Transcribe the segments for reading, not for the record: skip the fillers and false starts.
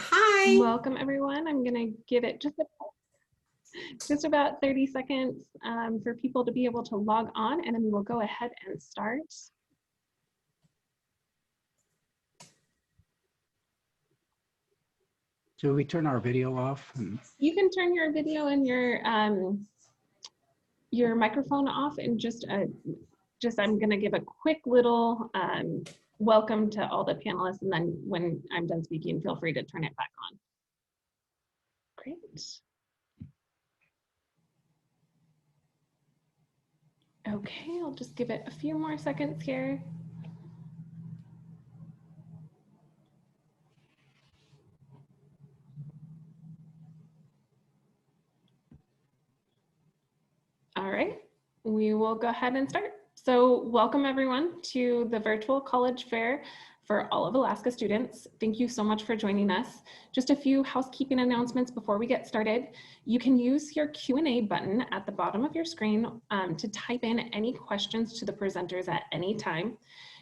Hi. Welcome everyone. I'm going to give it just about 30 seconds for people to be able to log on, and then we'll go ahead and start. So we turn our video off? You can turn your video and your microphone off, and just I'm going to give a quick little welcome to all the panelists, and then when I'm done speaking, feel free to turn it back on. Great. Okay, I'll just give it a few more seconds here. All right, we will go ahead and start. So welcome everyone to the virtual college fair for all of Alaska students. Thank you so much for joining us. Just a few housekeeping announcements before we get started. You can use your Q&A button at the bottom of your screen to type in any questions to the presenters at any time.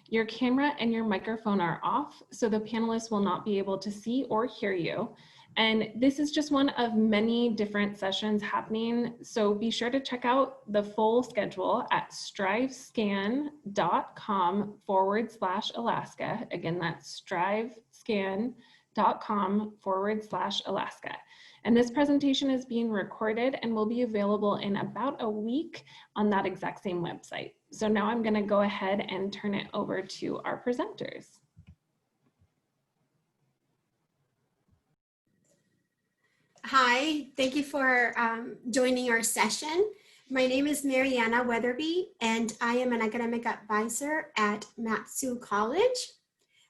Your camera and your microphone are off, so the panelists will not be able to see or hear you. And this is just one of many different sessions happening, so be sure to check out the full schedule at strivescan.com/Alaska. Again, that's strivescan.com/Alaska. And this presentation is being recorded and will be available in about a week on that exact same website. So now I'm going to go ahead and turn it over to our presenters. Hi, thank you for joining our session. My name is Mariana Weatherby, and I am an academic advisor at Mat-Su College.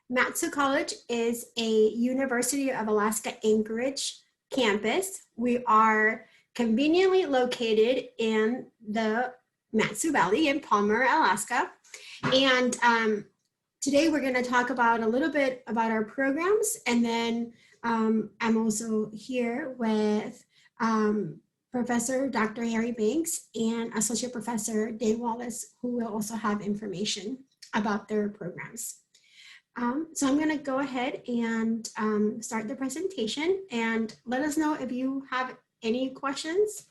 Mat-Su College is a University of Alaska Anchorage campus. We are conveniently located in the Mat-Su Valley in Palmer, Alaska. And today we're going to talk about a little bit about our programs, and then I'm also here with Professor Dr. Harry Banks and Associate Professor Dave Wallace, who will also have information about their programs. So I'm going to go ahead and start the presentation, and let us know if you have any questions.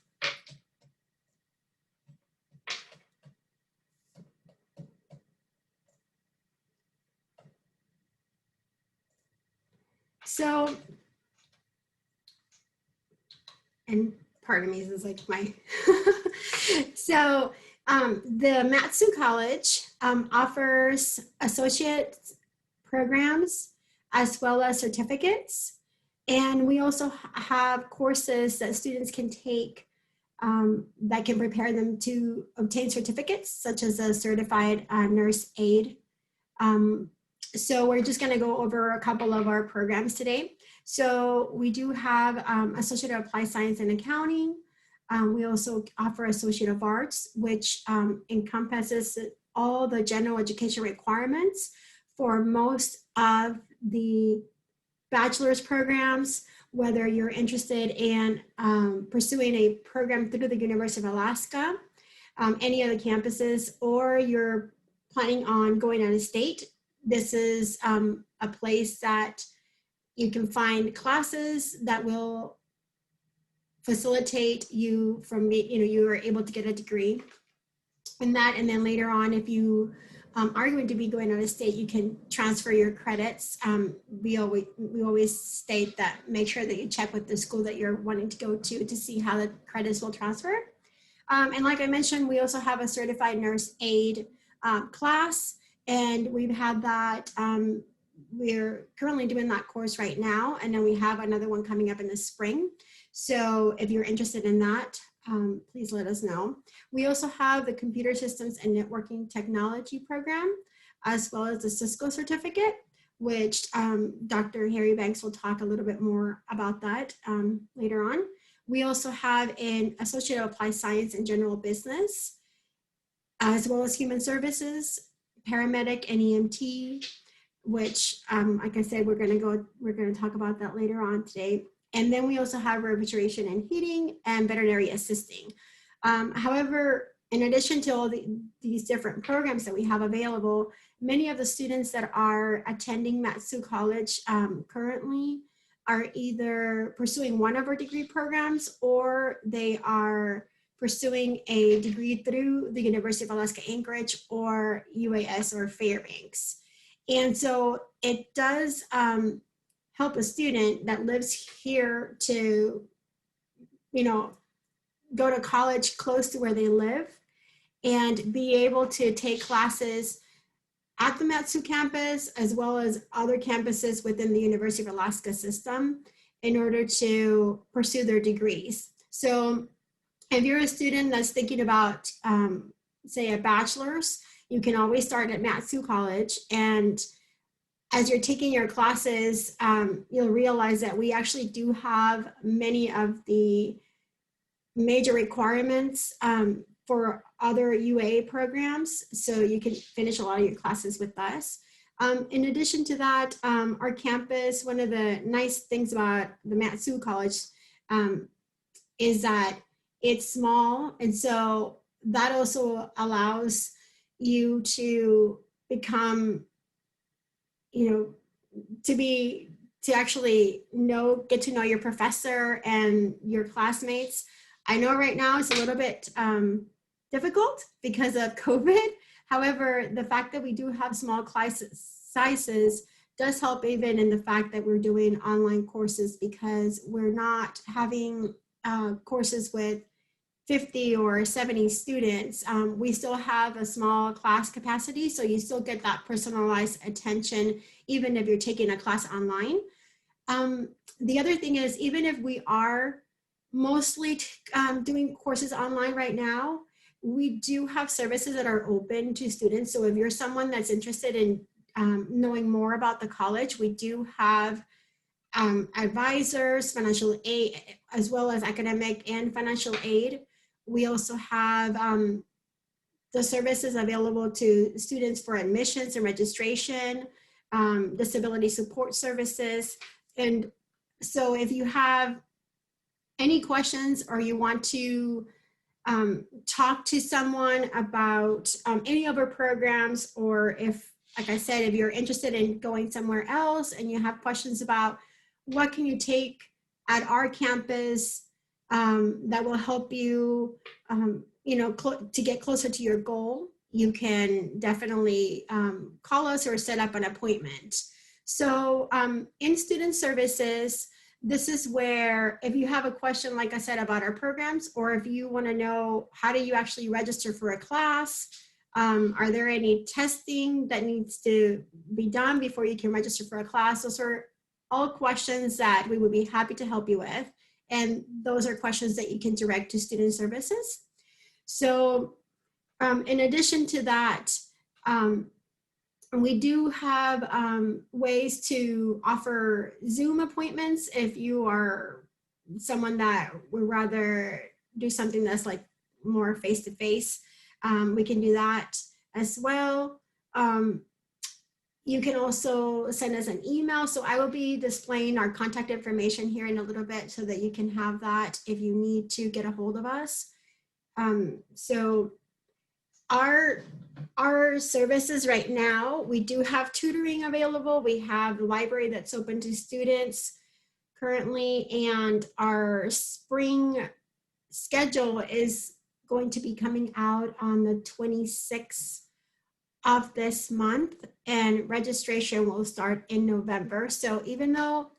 So, and pardon me, this is like my, so the Mat-Su College offers associate programs as well as certificates. And we also have courses that students can take that can prepare them to obtain certificates, such as a certified nurse aide. So we're just going to go over a couple of our programs today. So we do have Associate of Applied Science and Accounting. We also offer Associate of Arts, which encompasses all the general education requirements for most of the bachelor's programs, whether you're interested in pursuing a program through the University of Alaska, any of the campuses, or you're planning on going out of state. This is a place that you can find classes that will facilitate you from, you are able to get a degree in that. And then later on, if you are going to be going out of state, you can transfer your credits. We always state that make sure that you check with the school that you're wanting to go to see how the credits will transfer. And like I mentioned, we also have a certified nurse aide class. And we've had that, we're currently doing that course right now. And then we have another one coming up in the spring. So if you're interested in that, please let us know. We also have the Computer Systems and Networking Technology program, as well as the Cisco certificate, which Dr. Harry Banks will talk a little bit more about that later on. We also have an Associate of Applied Science and General Business, as well as Human Services, Paramedic and EMT, which, like I said, we're going to talk about that later on today. And then we also have refrigeration and heating and veterinary assisting. However, in addition to all these different programs that we have available, many of the students that are attending Mat-Su College currently are either pursuing one of our degree programs, or they are pursuing a degree through the University of Alaska Anchorage or UAS or Fairbanks. And so it does help a student that lives here to, go to college close to where they live and be able to take classes at the Mat-Su campus as well as other campuses within the University of Alaska system in order to pursue their degrees. So if you're a student that's thinking about, say, a bachelor's, you can always start at Mat-Su College. And as you're taking your classes, you'll realize that we actually do have many of the major requirements for other UA programs. So you can finish a lot of your classes with us. In addition to that, our campus, one of the nice things about the Mat-Su College is that it's small. And so that also allows you to become, to actually get to know your professor and your classmates. I know right now it's a little bit difficult because of COVID. However, the fact that we do have small class sizes does help, even in the fact that we're doing online courses, because we're not having courses with 50 or 70 students. We still have a small class capacity, so you still get that personalized attention, even if you're taking a class online. The other thing is, even if we are mostly doing courses online right now, we do have services that are open to students. So if you're someone that's interested in knowing more about the college, we do have advisors, financial aid, as well as academic and financial aid. We also have the services available to students for admissions and registration, disability support services. And so if you have any questions or you want to talk to someone about any of our programs, or if, like I said, if you're interested in going somewhere else and you have questions about what can you take at our campus that will help you, to get closer to your goal, you can definitely call us or set up an appointment. So in student services, this is where, if you have a question, like I said, about our programs, or if you want to know how do you actually register for a class, are there any testing that needs to be done before you can register for a class? Those are all questions that we would be happy to help you with. And those are questions that you can direct to student services. So in addition to that, we do have ways to offer Zoom appointments if you are someone that would rather do something that's like more face-to-face. We can do that as well. You can also send us an email. So I will be displaying our contact information here in a little bit so that you can have that if you need to get a hold of us. So our services right now, we do have tutoring available. We have the library that's open to students currently, and our spring schedule is going to be coming out on the 26th of this month, and registration will start in November. So even though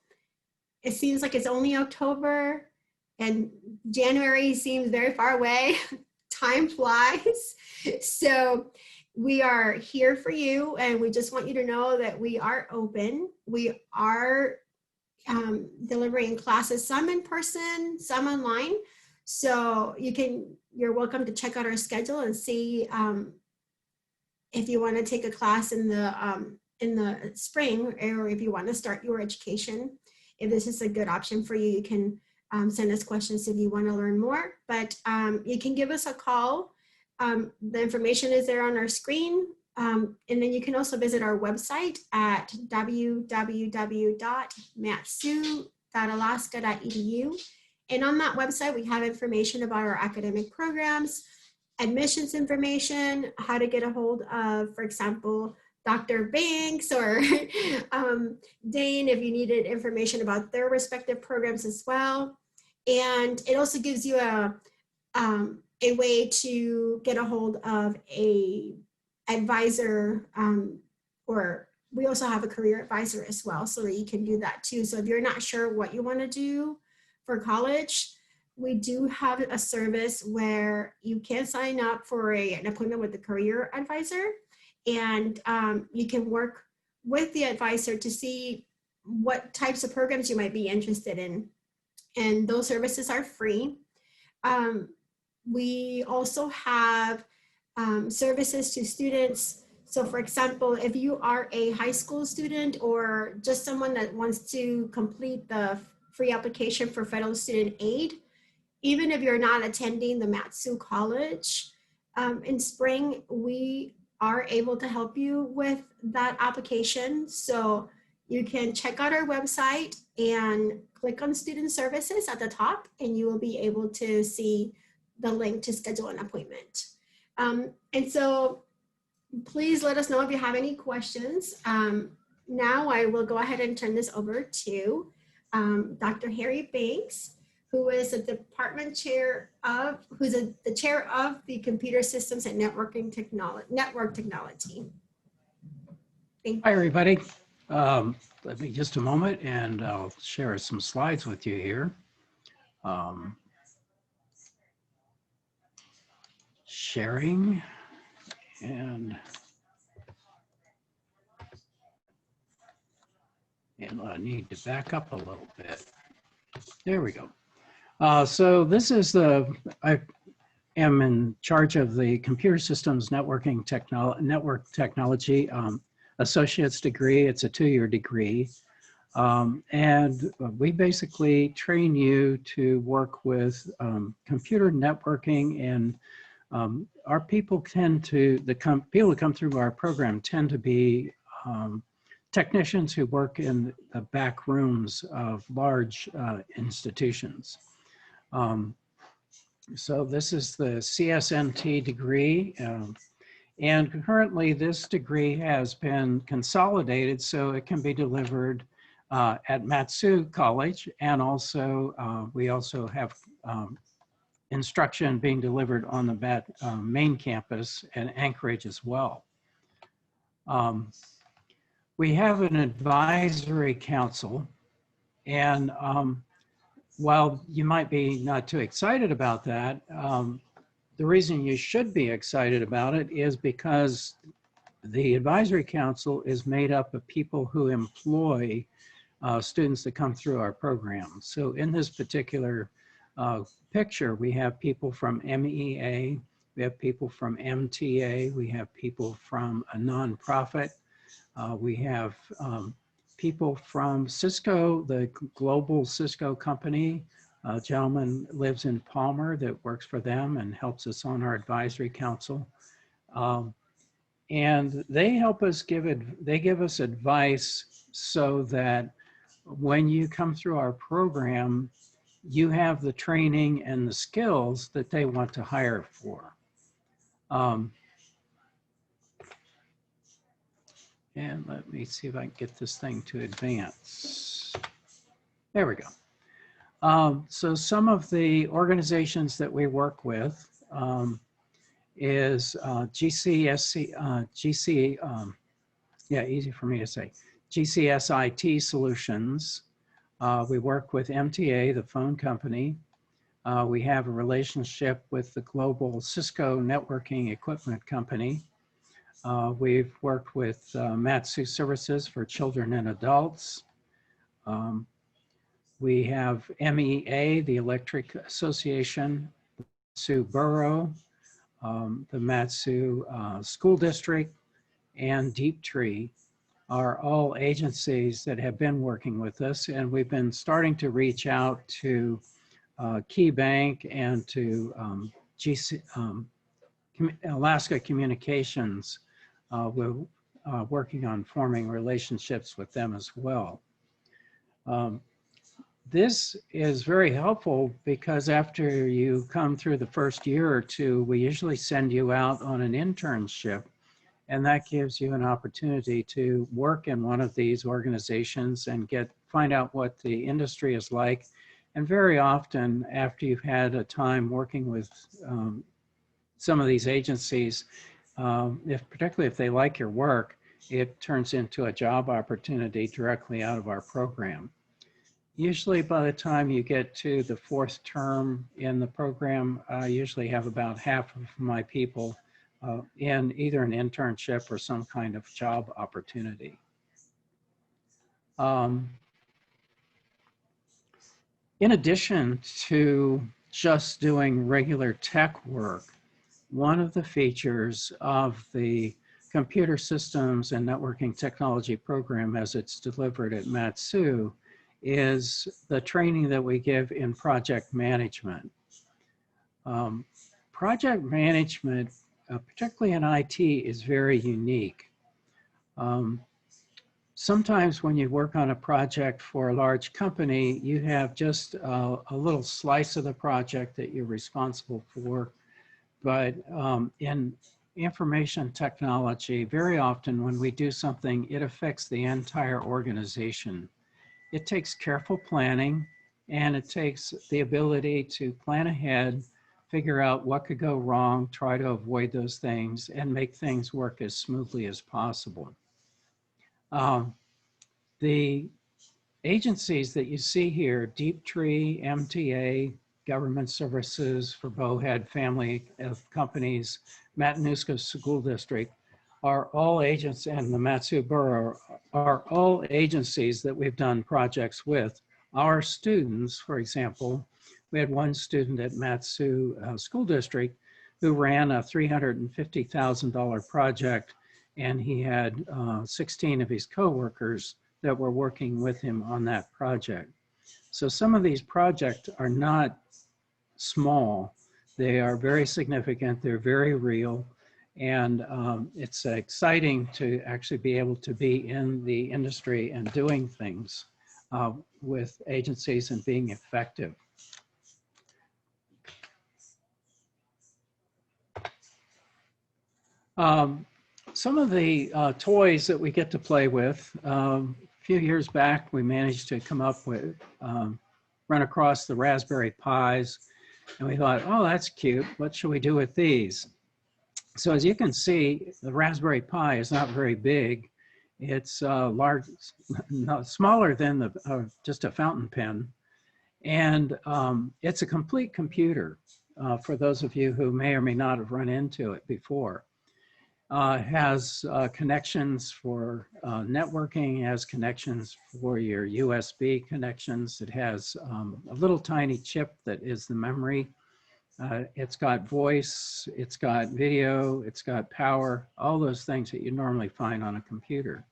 it seems like it's only October and January seems very far away, time flies. So we are here for you, and we just want you to know that we are open. We are delivering classes, some in person, some online. So you're welcome to check out our schedule and see if you want to take a class in the spring, or if you want to start your education. If this is a good option for you, you can send us questions if you want to learn more, but you can give us a call. The information is there on our screen. And then you can also visit our website at www.matsu.edu. www.alaska.edu. And on that website, we have information about our academic programs, admissions information, how to get a hold of, for example, Dr. Banks or Dane if you needed information about their respective programs as well. And it also gives you a way to get a hold of a advisor, or we also have a career advisor as well, so that you can do that too. So if you're not sure what you want to do for college, we do have a service where you can sign up for an appointment with the career advisor, and you can work with the advisor to see what types of programs you might be interested in. And those services are free. We also have services to students. So for example, if you are a high school student or just someone that wants to complete the free application for federal student aid, even if you're not attending the Mat-Su College in spring, we are able to help you with that application. So you can check out our website and click on student services at the top, and you will be able to see the link to schedule an appointment. And so please let us know if you have any questions. Now I will go ahead and turn this over to Dr. Harry Banks, who is a department chair of, the chair of the Computer Systems and Network Technology. Thank Hi, you. everybody. Let me just a moment and I'll share some slides with you here. Sharing and I need to back up a little bit. There we go. So this is I am in charge of the Computer Systems Network Technology Associate's degree. It's a 2-year degree. And we basically train you to work with computer networking, and our people tend to, people who come through our program tend to be technicians who work in the back rooms of large institutions. So this is the CSNT degree. And currently this degree has been consolidated so it can be delivered at Mat-Su College, and also we also have instruction being delivered on the main campus at Anchorage as well. We have an advisory council, and while you might be not too excited about that, the reason you should be excited about it is because the advisory council is made up of people who employ students that come through our program. So in this particular picture, we have people from MEA, we have people from MTA, we have people from a nonprofit, we have people from Cisco, the global Cisco company. A gentleman lives in Palmer that works for them and helps us on our advisory council. And they help us they give us advice so that when you come through our program, you have the training and the skills that they want to hire for. And let me see if I can get this thing to advance. There we go. So some of the organizations that we work with is easy for me to say, GCSIT Solutions. We work with MTA, the phone company. We have a relationship with the global Cisco networking equipment company. We've worked with Mat-Su Services for children and adults. We have MEA, the Electric Association, Mat-Su Borough, the Mat-Su School District, and Deep Tree are all agencies that have been working with us, and we've been starting to reach out to Key Bank and to Alaska Communications. We're working on forming relationships with them as well. This is very helpful because after you come through the first year or two, we usually send you out on an internship, and that gives you an opportunity to work in one of these organizations and find out what the industry is like. And very often, after you've had a time working with some of these agencies, particularly if they like your work, it turns into a job opportunity directly out of our program. Usually by the time you get to the fourth term in the program, I usually have about half of my people in either an internship or some kind of job opportunity. In addition to just doing regular tech work, one of the features of the computer systems and networking technology program as it's delivered at Mat-Su is the training that we give in project management. Project management, particularly in IT, is very unique. Sometimes when you work on a project for a large company, you have just a little slice of the project that you're responsible for. But in information technology, very often when we do something, it affects the entire organization. It takes careful planning, and it takes the ability to plan ahead, figure out what could go wrong, try to avoid those things, and make things work as smoothly as possible. The agencies that you see here, Deep Tree, MTA, Government Services for Bowhead Family of Companies, Matanuska School District, are all agents, and the Mat-Su Borough are all agencies that we've done projects with. Our students, for example, we had one student at Mat-Su School District who ran a $350,000 project, and he had 16 of his coworkers that were working with him on that project. So some of these projects are not small. They are very significant. They're very real. And it's exciting to actually be able to be in the industry and doing things with agencies and being effective. Some of the toys that we get to play with, a few years back, we managed to come up with, run across the Raspberry Pis, and we thought, oh, that's cute. What should we do with these? So as you can see, the Raspberry Pi is not very big. It's large, smaller than just a fountain pen. And it's a complete computer for those of you who may or may not have run into it before. It has connections for networking, it has connections for your USB connections. It has a little tiny chip that is the memory. It's got voice, it's got video, it's got power, all those things that you normally find on a computer.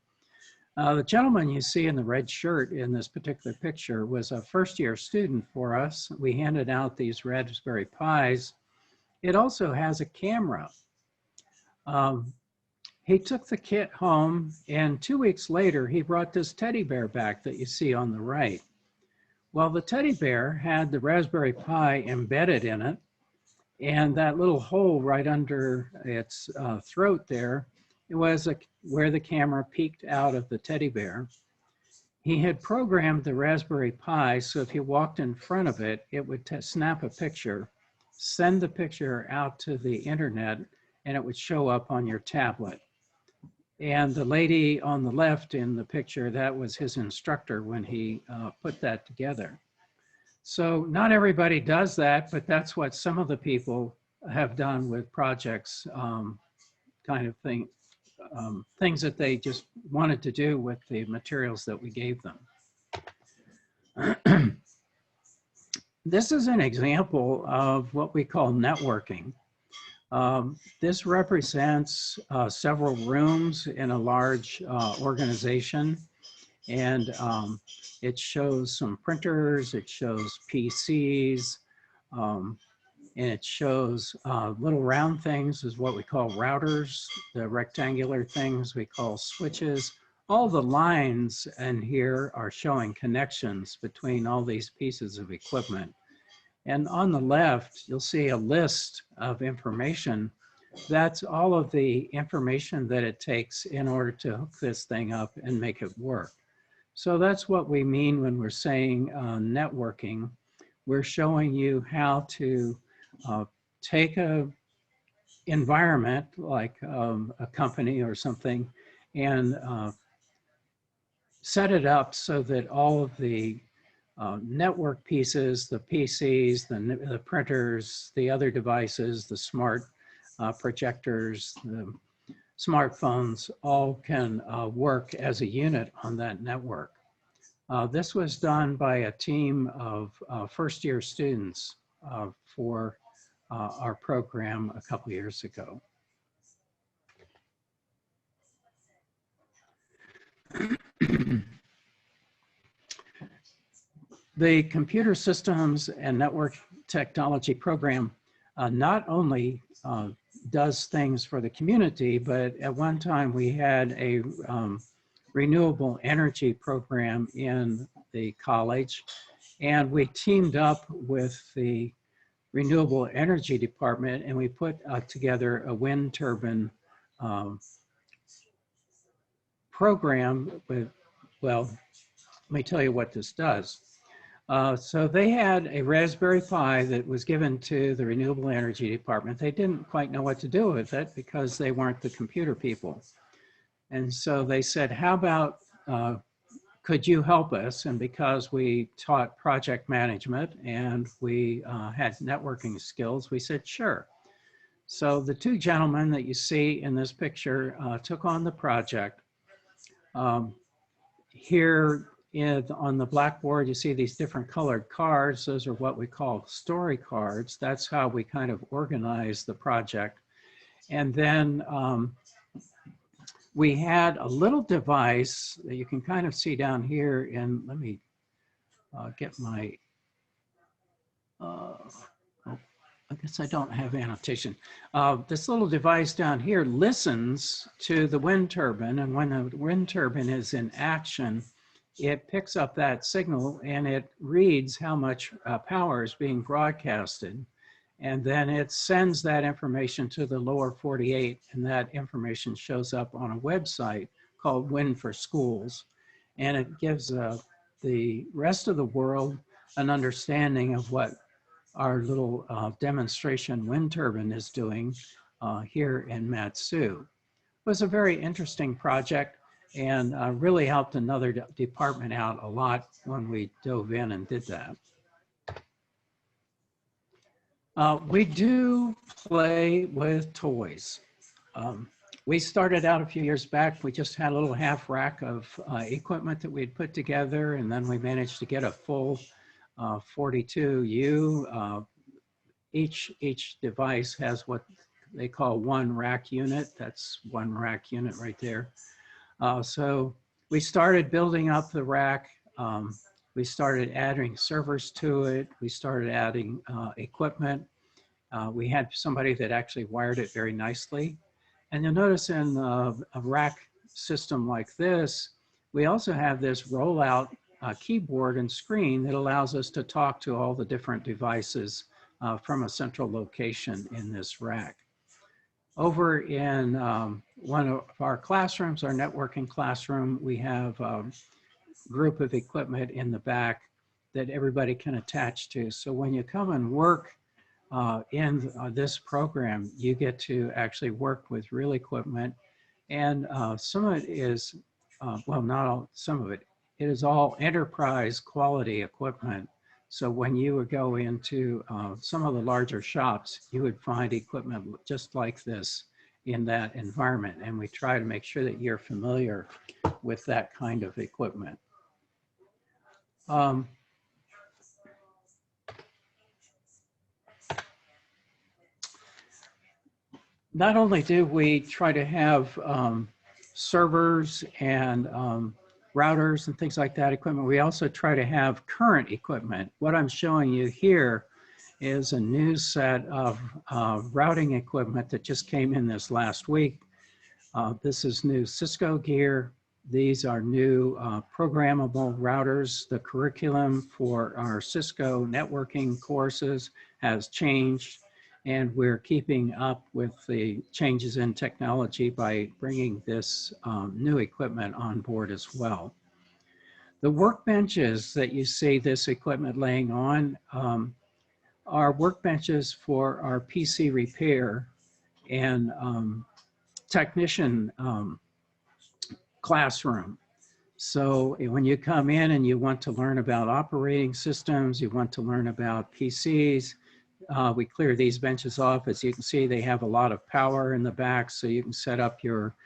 The gentleman you see in the red shirt in this particular picture was a first-year student for us. We handed out these Raspberry Pis. It also has a camera. He took the kit home, and 2 weeks later, he brought this teddy bear back that you see on the right. Well, the teddy bear had the Raspberry Pi embedded in it, and that little hole right under its throat there, it was where the camera peeked out of the teddy bear. He had programmed the Raspberry Pi so if you walked in front of it, it would snap a picture, send the picture out to the internet, and it would show up on your tablet. And the lady on the left in the picture, that was his instructor when he put that together. So not everybody does that, but that's what some of the people have done with projects, kind of thing, things that they just wanted to do with the materials that we gave them. This is an example of what we call networking. This represents several rooms in a large organization, and it shows some printers, it shows PCs, and it shows little round things is what we call routers. The rectangular things we call switches. all the lines in here are showing connections between all these pieces of equipment. And on the left, you'll see a list of information. That's all of the information that it takes in order to hook this thing up and make it work. So that's what we mean when we're saying networking. We're showing you how to take a environment like a company or something and set it up so that all of the network pieces, the PCs, the printers, the other devices, the smart projectors, the smartphones, all can work as a unit on that network. This was done by a team of first-year students for our program a couple years ago. The Computer Systems and Network Technology program not only does things for the community, but at one time we had a renewable energy program in the college, and we teamed up with the renewable energy department and we put together a wind turbine program with, well, let me tell you what this does. So they had a Raspberry Pi that was given to the renewable energy department. They didn't quite know what to do with it because they weren't the computer people. And so they said, how about, could you help us? And because we taught project management and we had networking skills, we said, sure. So the two gentlemen that you see in this picture took on the project. Here on the blackboard, you see these different colored cards. Those are what we call story cards. That's how we kind of organize the project. And then we had a little device that you can kind of see down here. And let me get my, oh, I guess I don't have annotation. This little device down here listens to the wind turbine. And when the wind turbine is in action, it picks up that signal and it reads how much power is being broadcasted. And then it sends that information to the lower 48, and that information shows up on a website called Wind for Schools. And it gives the rest of the world an understanding of what our little demonstration wind turbine is doing here in Matsu. It was a very interesting project and really helped another department out a lot when we dove in and did that. We do play with toys. We started out a few years back, we just had a little half rack of equipment that we'd put together, and then we managed to get a full 42U. Each device has what they call one rack unit. That's one rack unit right there. So we started building up the rack. We started adding servers to it. We started adding equipment. We had somebody that actually wired it very nicely. And you'll notice in a rack system like this, we also have this rollout keyboard and screen that allows us to talk to all the different devices from a central location in this rack. Over in one of our classrooms, our networking classroom, we have a group of equipment in the back that everybody can attach to. So when you come and work in this program, you get to actually work with real equipment. And some of it is, well, not all, some of it, it is all enterprise quality equipment. So when you would go into some of the larger shops, you would find equipment just like this in that environment. And we try to make sure that you're familiar with that kind of equipment. Not only do we try to have servers and routers and things like that equipment, we also try to have current equipment. What I'm showing you here is a new set of routing equipment that just came in this last week. This is new Cisco gear. These are new programmable routers. The curriculum for our Cisco networking courses has changed, and we're keeping up with the changes in technology by bringing this new equipment on board as well. The workbenches that you see this equipment laying on are workbenches for our PC repair and technician classroom. So when you come in and you want to learn about operating systems, you want to learn about PCs, we clear these benches off. As you can see, they have a lot of power in the back, so you can set up your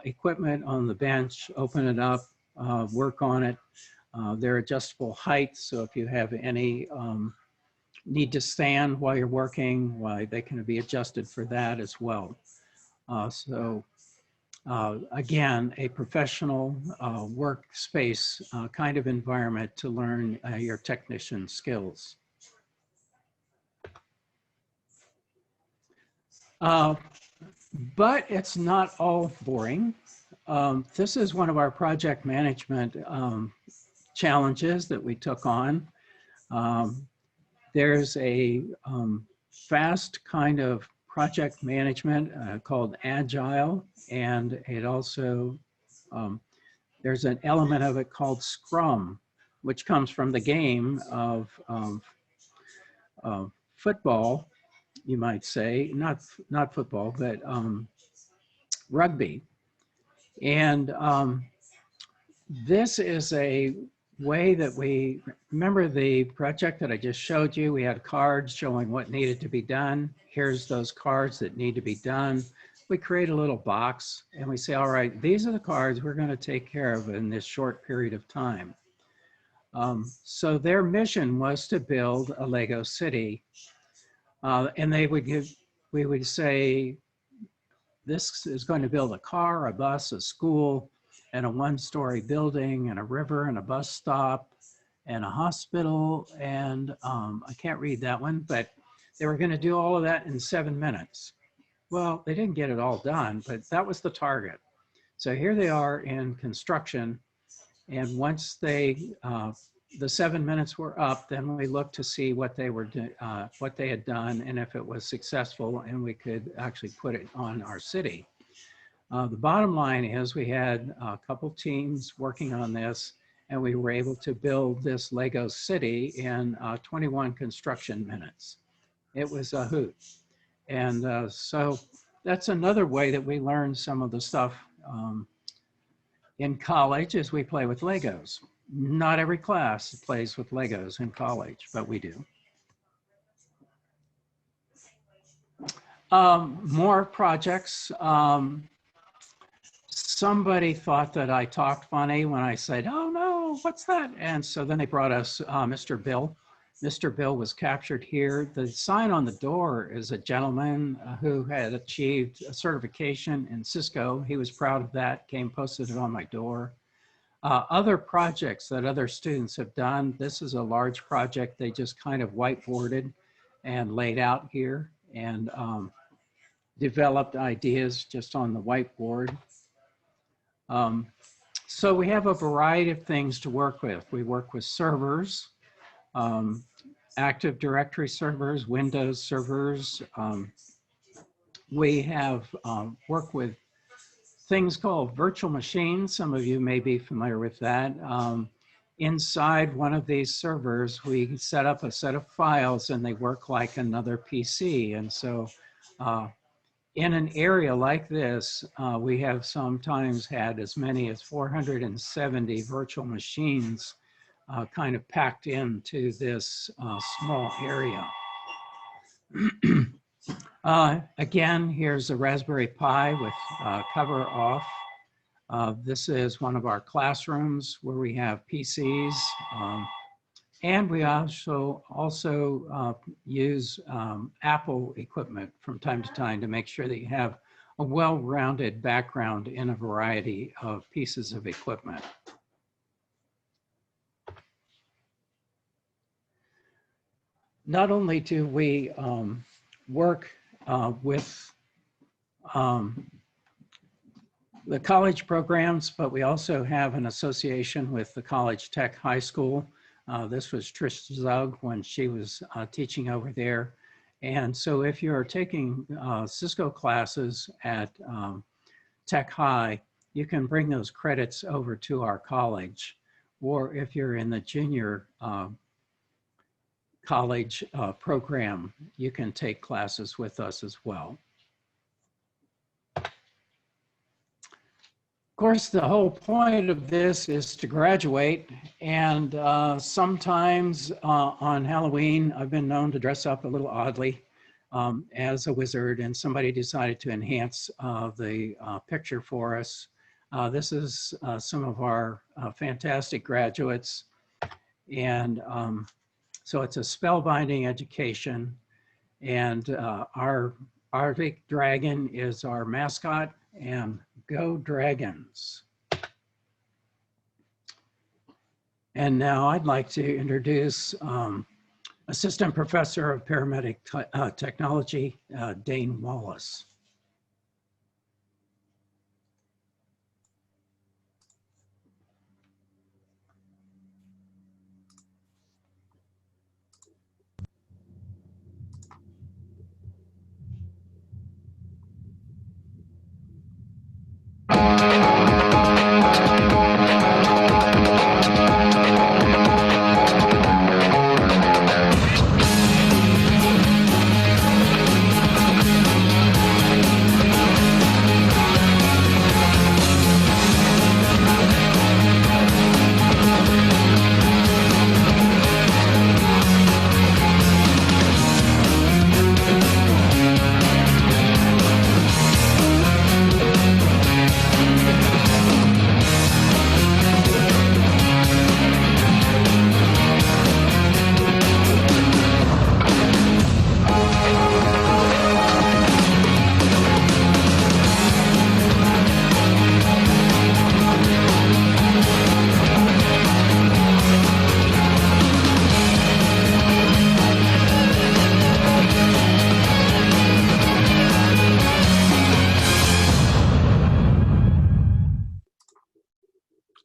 equipment on the bench, open it up, work on it. They're adjustable height, so if you have any need to stand while you're working, they can be adjusted for that as well. Again, a professional workspace kind of environment to learn your technician skills. But it's not all boring. This is one of our project management challenges that we took on. There's a fast kind of project management called Agile, and it also, there's an element of it called Scrum, which comes from the game of football, you might say, not football, but rugby. And this is a way that we, remember the project that I just showed you? We had cards showing what needed to be done. Here's those cards that need to be done. We create a little box and we say, all right, these are the cards we're going to take care of in this short period of time. So their mission was to build a Lego city. And we would say, this is going to build a car, a bus, a school, and a one-story building, and a river, and a bus stop, and a hospital, and I can't read that one, but they were going to do all of that in 7 minutes. Well, they didn't get it all done, but that was the target. So here they are in construction, and once they, the 7 minutes were up, then we looked to see what they had done, and if it was successful, and we could actually put it on our city. The bottom line is we had a couple teams working on this, and we were able to build this Lego city in 21 construction minutes. It was a hoot. And so that's another way that we learn some of the stuff in college is we play with Legos. Not every class plays with Legos in college, but we do. More projects. Somebody thought that I talked funny when I said, oh no, what's that? And so then they brought us Mr. Bill. Mr. Bill was captured here. The sign on the door is a gentleman who had achieved a certification in Cisco. He was proud of that, posted it on my door. Other projects that other students have done. This is a large project they just kind of whiteboarded and laid out here and developed ideas just on the whiteboard. So we have a variety of things to work with. We work with servers, Active Directory servers, Windows servers. We have worked with things called virtual machines. Some of you may be familiar with that. Inside one of these servers, we set up a set of files and they work like another PC. And so in an area like this, we have sometimes had as many as 470 virtual machines kind of packed into this small area. Again, here's a Raspberry Pi with cover off. This is one of our classrooms where we have PCs. And we also use Apple equipment from time to time to make sure that you have a well-rounded background in a variety of pieces of equipment. Not only do we work with the college programs, but we also have an association with the College Tech High School. This was Trish Zug when she was teaching over there. And so if you're taking Cisco classes at Tech High, you can bring those credits over to our college. Or if you're in the junior college program, you can take classes with us as well. Of course, the whole point of this is to graduate, and sometimes on Halloween, I've been known to dress up a little oddly as a wizard, and somebody decided to enhance the picture for us. This is some of our fantastic graduates, and so it's a spellbinding education, and our Arctic Dragon is our mascot, and go Dragons. And now I'd like to introduce Assistant Professor of Paramedic Technology, Dane Wallace.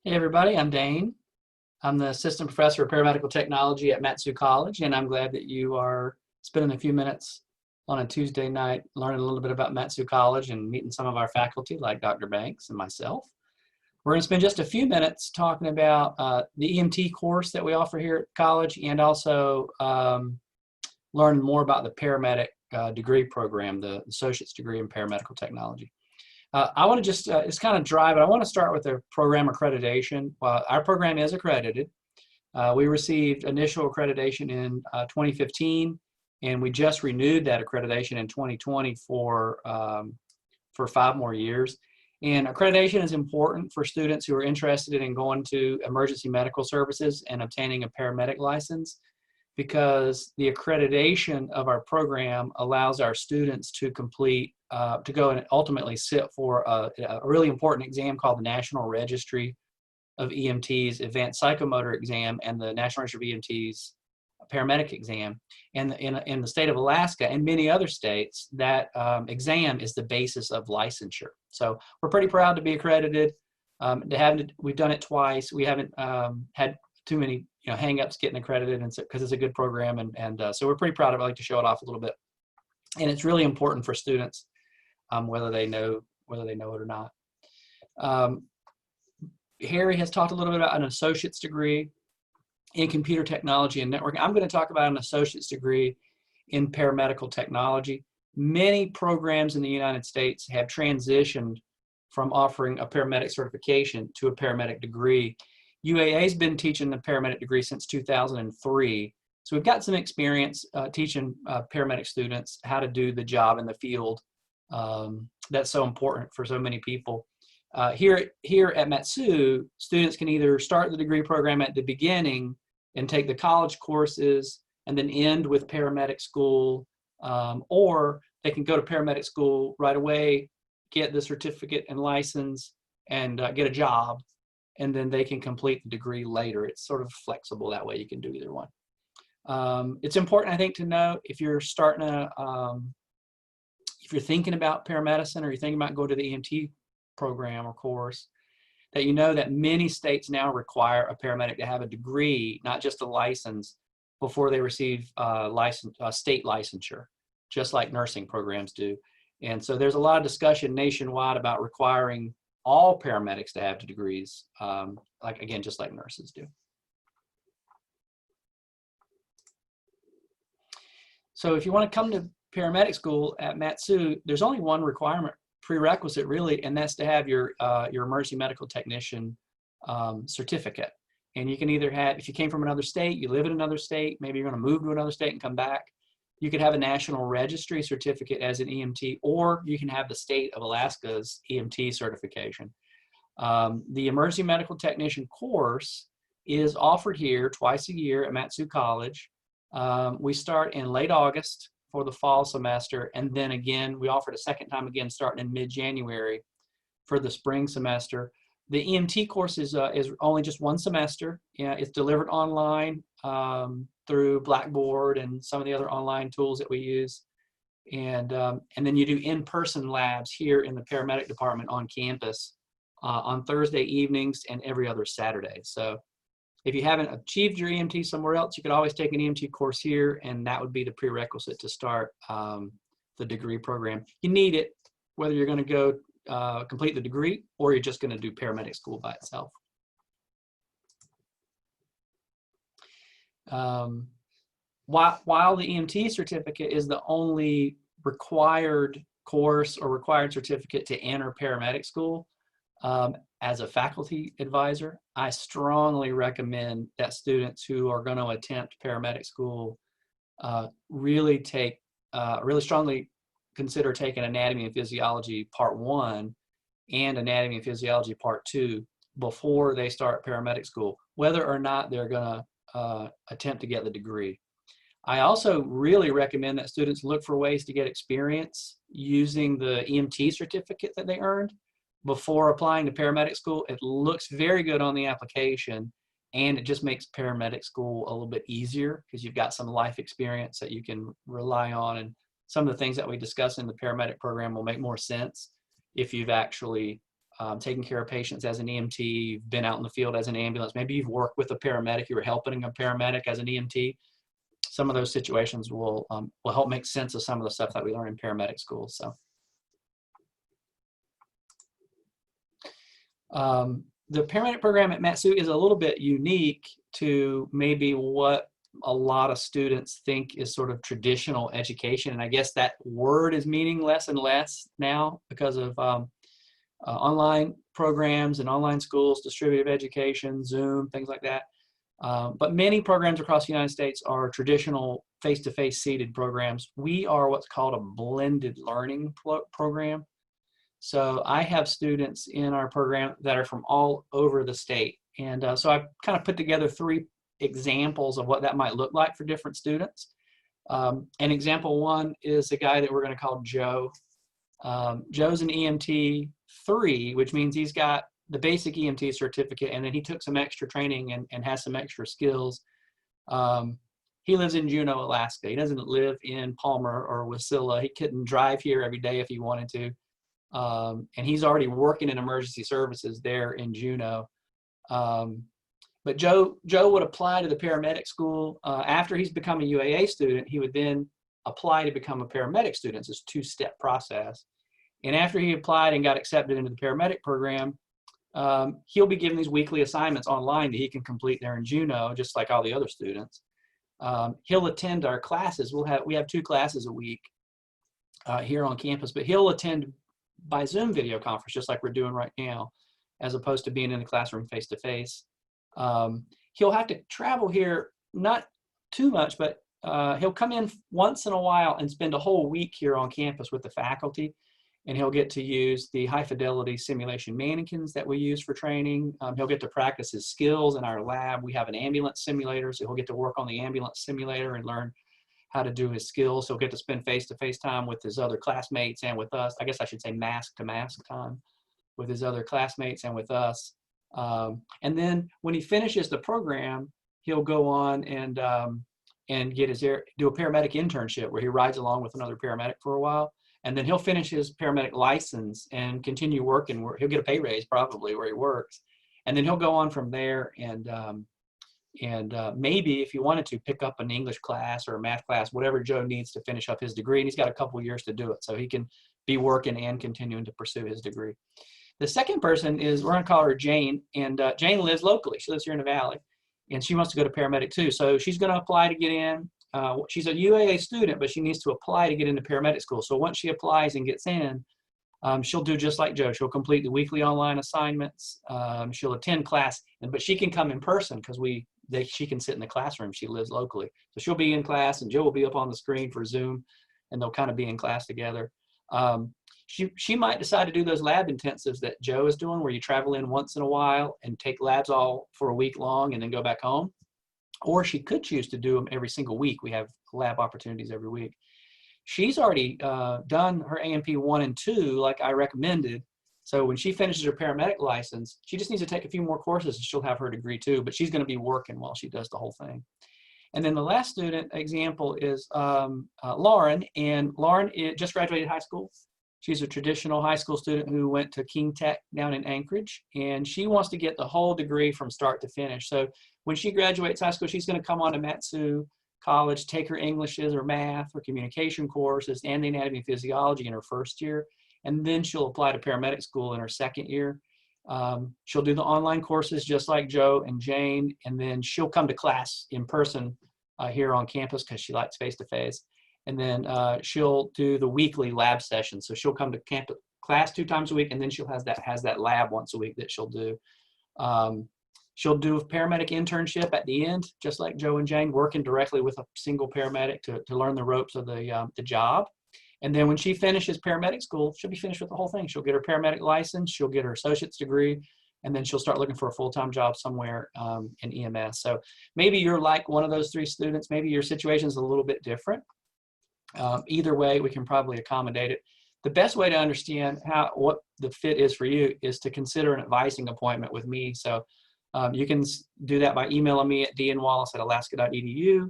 Hey everybody, I'm Dane. I'm the Assistant Professor of Paramedical Technology at Matsu College, and I'm glad that you are spending a few minutes on a Tuesday night learning a little bit about Matsu College and meeting some of our faculty like Dr. Banks and myself. We're going to spend just a few minutes talking about the EMT course that we offer here at college, and also learn more about the paramedic degree program, the associate's degree in paramedical technology. I want to just, it's kind of dry, but I want to start with the program accreditation. Our program is accredited. We received initial accreditation in 2015, and we just renewed that accreditation in 2020 for 5 more years. And accreditation is important for students who are interested in going to emergency medical services and obtaining a paramedic license, because the accreditation of our program allows our students to complete, to go and ultimately sit for a really important exam called the National Registry of EMTs Advanced Psychomotor Exam and the National Registry of EMTs Paramedic Exam. And in the state of Alaska and many other states, that exam is the basis of licensure. So we're pretty proud to be accredited. We've done it twice. We haven't had too many hang-ups getting accredited, and because it's a good program, and so we're pretty proud of it. I like to show it off a little bit. And it's really important for students, whether they know it or not. Harry has talked a little bit about an associate's degree in computer technology and networking. I'm going to talk about an associate's degree in paramedical technology. Many programs in the United States have transitioned from offering a paramedic certification to a paramedic degree. UAA has been teaching the paramedic degree since 2003. So we've got some experience teaching paramedic students how to do the job in the field that's so important for so many people. Here at Matsu, students can either start the degree program at the beginning and take the college courses and then end with paramedic school, or they can go to paramedic school right away, get the certificate and license, and get a job, and then they can complete the degree later. It's sort of flexible that way. You can do either one. It's important, I think, to know if you're starting if you're thinking about paramedicine or you're thinking about going to the EMT program or course, that you know that many states now require a paramedic to have a degree, not just a license, before they receive state licensure, just like nursing programs do. And so there's a lot of discussion nationwide about requiring all paramedics to have degrees, just like nurses do. So if you want to come to paramedic school at Mat-Su, there's only one prerequisite really, and that's to have your emergency medical technician certificate. And you can either have, if you came from another state, you live in another state, maybe you're going to move to another state and come back, you could have a national registry certificate as an EMT, or you can have the state of Alaska's EMT certification. The emergency medical technician course is offered here twice a year at Mat-Su College. We start in late August for the fall semester, and then again, we offer it a second time again starting in mid-January for the spring semester. The EMT course is only just one semester. It's delivered online through Blackboard and some of the other online tools that we use. And then you do in-person labs here in the paramedic department on campus on Thursday evenings and every other Saturday. So if you haven't achieved your EMT somewhere else, you could always take an EMT course here, and that would be the prerequisite to start the degree program. You need it, whether you're going to go complete the degree or you're just going to do paramedic school by itself. While the EMT certificate is the only required course or required certificate to enter paramedic school, as a faculty advisor, I strongly recommend that students who are going to attempt paramedic school really strongly consider taking Anatomy and Physiology Part 1 and Anatomy and Physiology Part 2 before they start paramedic school, whether or not they're going to attempt to get the degree. I also really recommend that students look for ways to get experience using the EMT certificate that they earned before applying to paramedic school. It looks very good on the application, and it just makes paramedic school a little bit easier because you've got some life experience that you can rely on, and some of the things that we discuss in the paramedic program will make more sense if you've actually taken care of patients as an EMT, you've been out in the field as an ambulance, maybe you've worked with a paramedic, you were helping a paramedic as an EMT. Some of those situations will help make sense of some of the stuff that we learn in paramedic school. So. The paramedic program at Mat-Su is a little bit unique to maybe what a lot of students think is sort of traditional education. And I guess that word is meaning less and less now because of online programs and online schools, distributive education, Zoom, things like that. But many programs across the United States are traditional face-to-face seated programs. We are what's called a blended learning program. So I have students in our program that are from all over the state. And so I've kind of put together 3 examples of what that might look like for different students. And example 1 is a guy that we're going to call Joe. Joe's an EMT 3, which means he's got the basic EMT certificate, and then he took some extra training and has some extra skills. He lives in Juneau, Alaska. He doesn't live in Palmer or Wasilla. He couldn't drive here every day if he wanted to. And he's already working in emergency services there in Juneau. But Joe would apply to the paramedic school. After he's become a UAA student, he would then apply to become a paramedic student. It's a 2-step process. And after he applied and got accepted into the paramedic program, he'll be given these weekly assignments online that he can complete there in Juneau, just like all the other students. He'll attend our classes. We have 2 classes a week here on campus, but he'll attend by Zoom video conference, just like we're doing right now, as opposed to being in the classroom face-to-face. He'll have to travel here, not too much, but he'll come in once in a while and spend a whole week here on campus with the faculty, and he'll get to use the high-fidelity simulation mannequins that we use for training. He'll get to practice his skills in our lab. We have an ambulance simulator, so he'll get to work on the ambulance simulator and learn how to do his skills. He'll get to spend face-to-face time with his other classmates and with us. I guess I should say mask-to-mask time with his other classmates and with us. And then when he finishes the program, he'll go on and get do a paramedic internship where he rides along with another paramedic for a while. And then he'll finish his paramedic license and continue working. He'll get a pay raise probably where he works. And then he'll go on from there and maybe if he wanted to pick up an English class or a math class, whatever Joe needs to finish up his degree. And he's got a couple of years to do it. So he can be working and continuing to pursue his degree. The second person is, we're going to call her Jane. And Jane lives locally. She lives here in the Valley. And she wants to go to paramedic too. So she's going to apply to get in. She's a UAA student, but she needs to apply to get into paramedic school. So once she applies and gets in, she'll do just like Joe. She'll complete the weekly online assignments. She'll attend class, but she can come in person because she can sit in the classroom. She lives locally. So she'll be in class and Joe will be up on the screen for Zoom and they'll kind of be in class together. She might decide to do those lab intensives that Joe is doing where you travel in once in a while and take labs all for a week long and then go back home. Or she could choose to do them every single week. We have lab opportunities every week. She's already done her A&P 1 and 2 like I recommended. So when she finishes her paramedic license, she just needs to take a few more courses and she'll have her degree too, but she's going to be working while she does the whole thing. And then the last student example is Lauren, and Lauren just graduated high school. She's a traditional high school student who went to King Tech down in Anchorage, and she wants to get the whole degree from start to finish. So when she graduates high school, she's going to come on to Mat-Su College, take her Englishes or math or communication courses and the anatomy and physiology in her first year. And then she'll apply to paramedic school in her second year. She'll do the online courses just like Joe and Jane, and then she'll come to class in person here on campus because she likes face-to-face. And then she'll do the weekly lab sessions. So she'll come to campus class 2 times a week, and then she'll has that lab once a week that she'll do. She'll do a paramedic internship at the end, just like Joe and Jane, working directly with a single paramedic to learn the ropes of the job. And then when she finishes paramedic school, she'll be finished with the whole thing. She'll get her paramedic license, she'll get her associate's degree, and then she'll start looking for a full-time job somewhere in EMS. So maybe you're like one of those 3 students. Maybe your situation is a little bit different. Either way, we can probably accommodate it. The best way to understand what the fit is for you is to consider an advising appointment with me. So you can do that by emailing me at dnwallace@alaska.edu.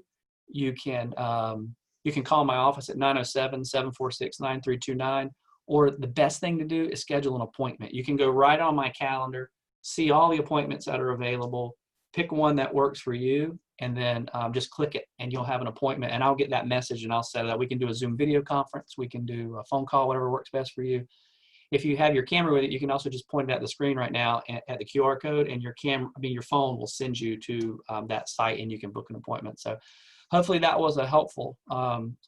You can call my office at 907-746-9329. Or the best thing to do is schedule an appointment. You can go right on my calendar, see all the appointments that are available, pick one that works for you, and then just click it and you'll have an appointment, and I'll get that message and I'll set it up. We can do a Zoom video conference. We can do a phone call, whatever works best for you. If you have your camera with it, you can also just point it at the screen right now at the QR code, and your phone will send you to that site and you can book an appointment. So hopefully that was a helpful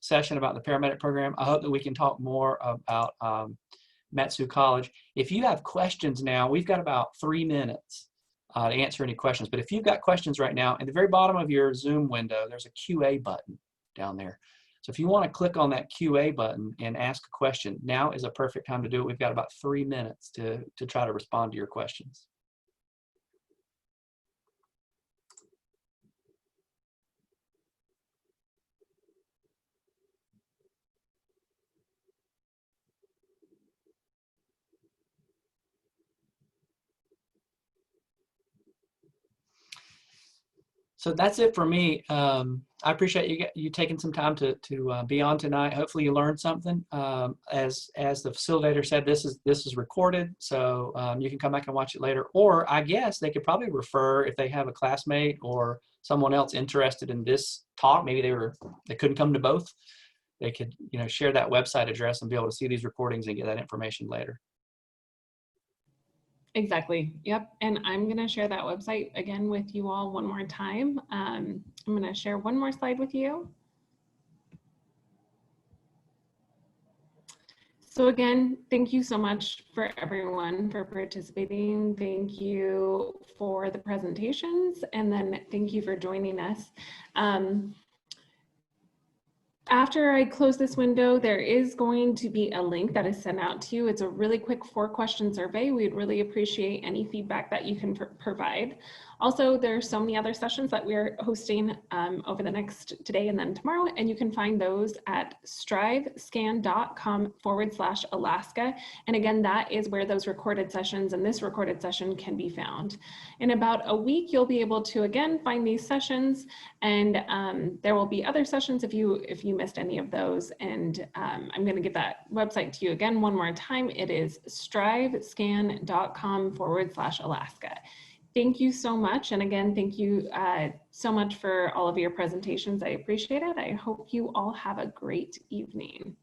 session about the paramedic program. I hope that we can talk more about Mat-Su College. If you have questions now, we've got about 3 minutes to answer any questions. But if you've got questions right now, at the very bottom of your Zoom window, there's a QA button down there. So if you want to click on that QA button and ask a question, now is a perfect time to do it. We've got about 3 minutes to try to respond to your questions. So that's it for me. I appreciate you taking some time to be on tonight. Hopefully you learned something. As the facilitator said, this is recorded, so you can come back and watch it later. Or I guess they could probably refer, if they have a classmate or someone else interested in this talk. Maybe they couldn't come to both. They could share that website address and be able to see these recordings and get that information later. Exactly. Yep. And I'm going to share that website again with you all one more time. I'm going to share one more slide with you. So again, thank you so much for everyone for participating. Thank you for the presentations, and then thank you for joining us. After I close this window, there is going to be a link that is sent out to you. It's a really quick 4-question survey. We'd really appreciate any feedback that you can provide. Also, there's so many other sessions that we're hosting over the next today and then tomorrow, and you can find those at strivescan.com/Alaska. And again, that is where those recorded sessions and this recorded session can be found. In about a week, you'll be able to again find these sessions, and there will be other sessions if you you missed any of those. And I'm going to give that website to you again one more time. It is strivescan.com/Alaska. Thank you so much. And again, thank you so much for all of your presentations. I appreciate it. I hope you all have a great evening.